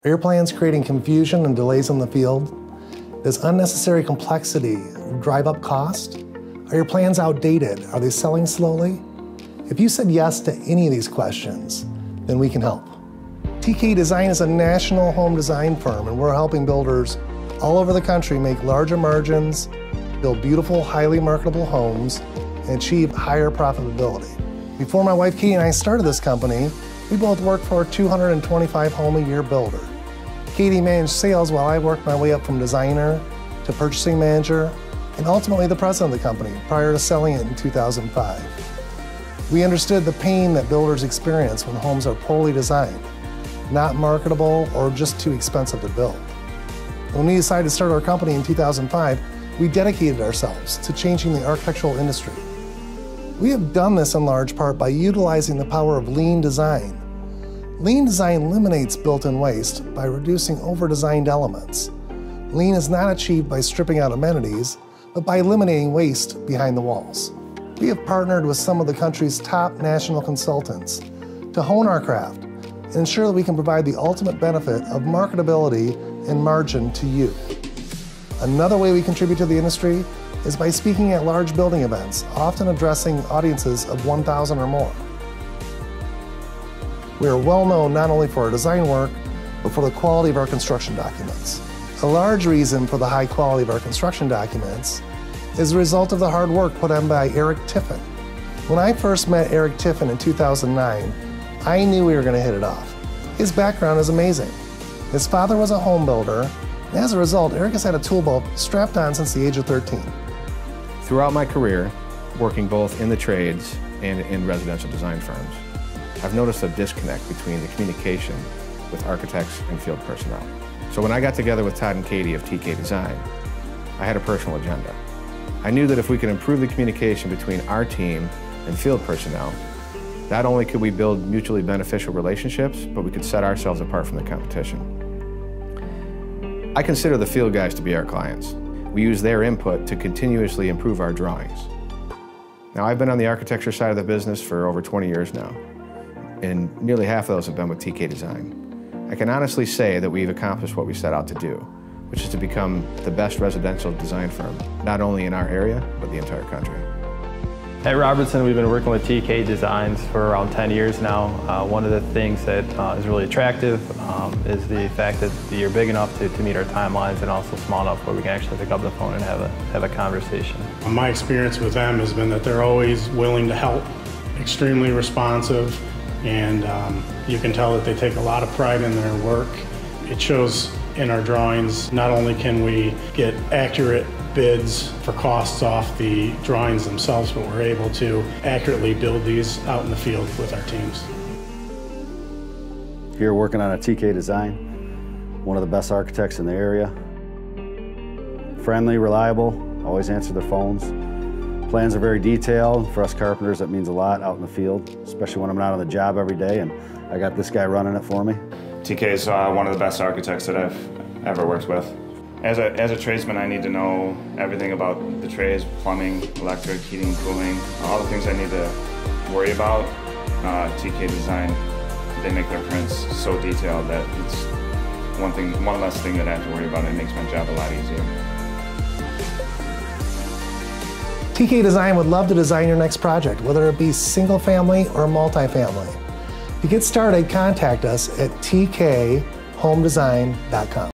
Are your plans creating confusion and delays in the field? Does unnecessary complexity drive up cost? Are your plans outdated? Are they selling slowly? If you said yes to any of these questions, then we can help. TK Design is a national home design firm, and we're helping builders all over the country make larger margins, build beautiful, highly marketable homes, and achieve higher profitability. Before my wife Katie and I started this company, we both worked for a 225 home a year builder. Katie managed sales while I worked my way up from designer to purchasing manager and ultimately the president of the company prior to selling it in 2005. We understood the pain that builders experience when homes are poorly designed, not marketable, or just too expensive to build. When we decided to start our company in 2005, we dedicated ourselves to changing the architectural industry. We have done this in large part by utilizing the power of lean design. Lean design eliminates built-in waste by reducing over-designed elements. Lean is not achieved by stripping out amenities, but by eliminating waste behind the walls. We have partnered with some of the country's top national consultants to hone our craft and ensure that we can provide the ultimate benefit of marketability and margin to you. Another way we contribute to the industry is by speaking at large building events, often addressing audiences of 1,000 or more. We are well known not only for our design work, but for the quality of our construction documents. A large reason for the high quality of our construction documents is the result of the hard work put in by Eric Tiffin. When I first met Eric Tiffin in 2009, I knew we were going to hit it off. His background is amazing. His father was a home builder, and as a result, Eric has had a tool belt strapped on since the age of 13. Throughout my career, working both in the trades and in residential design firms, I've noticed a disconnect between the communication with architects and field personnel. So when I got together with Todd and Katie of TK Design, I had a personal agenda. I knew that if we could improve the communication between our team and field personnel, not only could we build mutually beneficial relationships, but we could set ourselves apart from the competition. I consider the field guys to be our clients. We use their input to continuously improve our drawings. Now, I've been on the architecture side of the business for over 20 years now, and nearly half of those have been with TK Design. I can honestly say that we've accomplished what we set out to do, which is to become the best residential design firm, not only in our area, but the entire country. At Robertson, we've been working with TK Designs for around 10 years now. One of the things that is really attractive is the fact that you're big enough to meet our timelines and also small enough where we can actually pick up the phone and have a conversation. My experience with them has been that they're always willing to help, extremely responsive, and you can tell that they take a lot of pride in their work. It shows in our drawings. Not only can we get accurate bids for costs off the drawings themselves, but we're able to accurately build these out in the field with our teams. Here working on a TK Design, one of the best architects in the area. Friendly, reliable, always answer their phones. Plans are very detailed. For us carpenters, that means a lot out in the field, especially when I'm not on the job every day and I got this guy running it for me. TK is one of the best architects that I've ever worked with. As a tradesman, I need to know everything about the trades: plumbing, electric, heating, cooling, all the things I need to worry about. TK Design, they make their prints so detailed that it's one less thing that I have to worry about. It makes my job a lot easier. TK Design would love to design your next project, whether it be single family or multifamily. To get started, contact us at tkhomedesign.com.